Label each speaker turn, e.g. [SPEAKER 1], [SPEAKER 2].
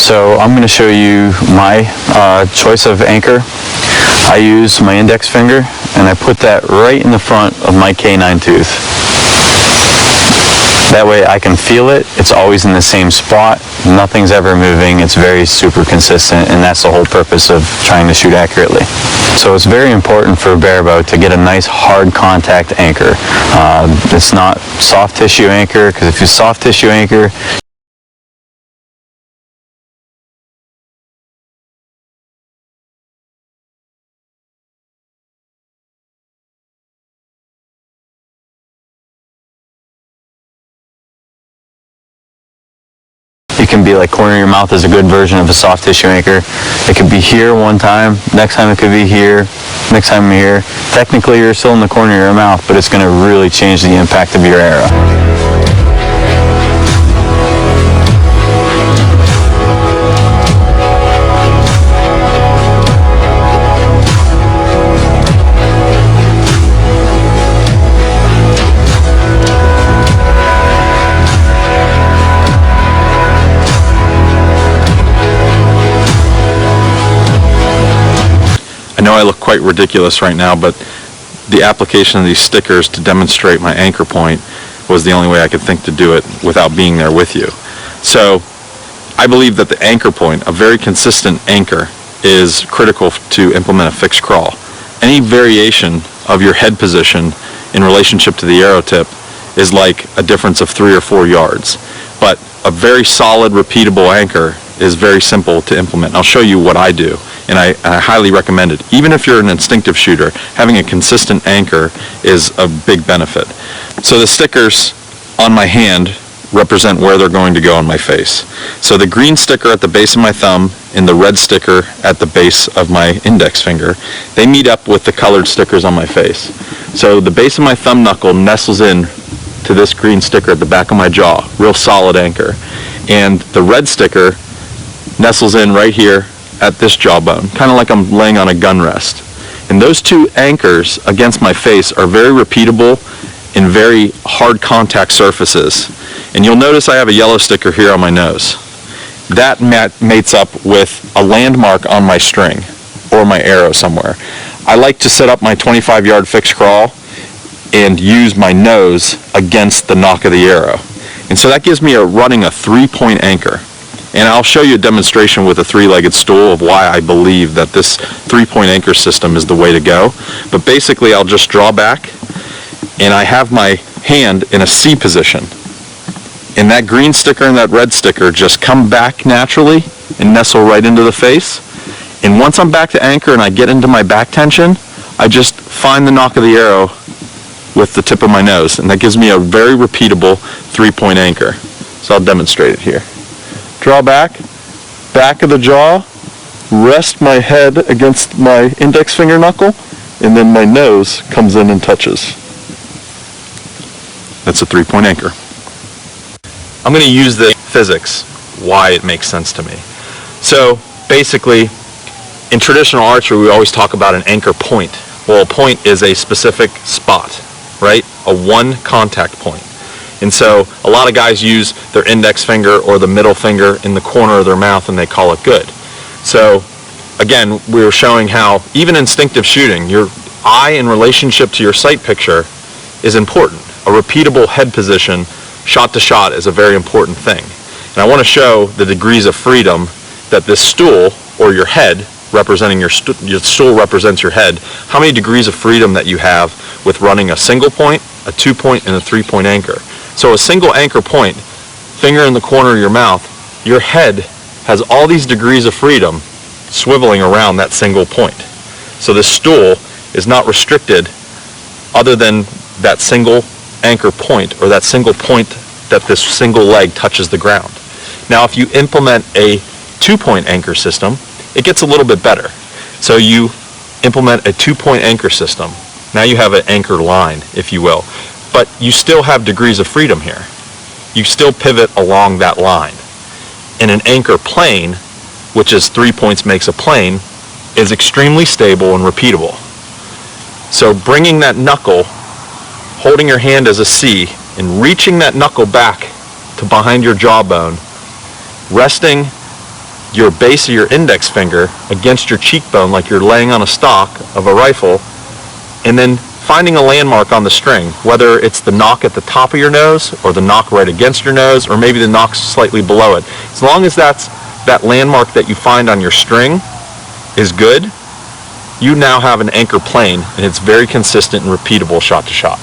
[SPEAKER 1] So I'm going to show you my choice of anchor. I use my index finger and I put that right in the front of my canine tooth. That way I can feel it. It's always in the same spot. Nothing's ever moving. It's very super consistent, and that's the whole purpose of trying to shoot accurately. So it's very important for a barebow to get a nice hard contact anchor. It's not soft tissue anchor, because if you soft tissue anchor, it can be like corner of your mouth is a good version of a soft tissue anchor. It could be here one time, next time it could be here, next time here. Technically you're still in the corner of your mouth, but it's going to really change the impact of your arrow.
[SPEAKER 2] I know I look quite ridiculous right now, but the application of these stickers to demonstrate my anchor point was the only way I could think to do it without being there with you. So I believe that the anchor point, a very consistent anchor, is critical to implement a fixed crawl. Any variation of your head position in relationship to the arrow tip is like a difference of 3 or 4 yards. But a very solid, repeatable anchor is very simple to implement. I'll show you what I do, and I highly recommend it. Even if you're an instinctive shooter, having a consistent anchor is a big benefit. So the stickers on my hand represent where they're going to go on my face. So the green sticker at the base of my thumb and the red sticker at the base of my index finger, they meet up with the colored stickers on my face. So the base of my thumb knuckle nestles in to this green sticker at the back of my jaw, real solid anchor. And the red sticker nestles in right here at this jawbone, kind of like I'm laying on a gun rest. And those two anchors against my face are very repeatable in very hard contact surfaces. And you'll notice I have a yellow sticker here on my nose. That mates up with a landmark on my string or my arrow somewhere. I like to set up my 25-yard fixed crawl and use my nose against the nock of the arrow. And so that gives me running a 3-point anchor. And I'll show you a demonstration with a 3-legged stool of why I believe that this 3-point anchor system is the way to go. But basically I'll just draw back and I have my hand in a C position. And that green sticker and that red sticker just come back naturally and nestle right into the face. And once I'm back to anchor and I get into my back tension, I just find the nock of the arrow with the tip of my nose. And that gives me a very repeatable 3-point anchor. So I'll demonstrate it here. Draw back, back of the jaw, rest my head against my index finger knuckle, and then my nose comes in and touches. That's a 3-point anchor. I'm going to use the physics, why it makes sense to me. So basically, in traditional archery, we always talk about an anchor point. Well, a point is a specific spot, right? A one contact point. And so a lot of guys use their index finger or the middle finger in the corner of their mouth and they call it good. So again, we were showing how even instinctive shooting, your eye in relationship to your sight picture is important. A repeatable head position, shot to shot, is a very important thing. And I want to show the degrees of freedom that this stool, or your head, representing your stool represents your head, how many degrees of freedom that you have with running a single point, a 2-point, and a 3-point anchor. So a single anchor point, finger in the corner of your mouth, your head has all these degrees of freedom swiveling around that single point. So this stool is not restricted other than that single anchor point, or that single point that this single leg touches the ground. Now if you implement a 2-point anchor system, it gets a little bit better. So you implement a 2-point anchor system. Now you have an anchor line, if you will. But you still have degrees of freedom here. You still pivot along that line. And an anchor plane, which is 3 points makes a plane, is extremely stable and repeatable. So bringing that knuckle, holding your hand as a C, and reaching that knuckle back to behind your jawbone, resting your base of your index finger against your cheekbone like you're laying on a stock of a rifle, and then finding a landmark on the string, whether it's the knock at the top of your nose or the knock right against your nose, or maybe the knock slightly below it. As long as that landmark that you find on your string is good, you now have an anchor plane, and it's very consistent and repeatable shot to shot.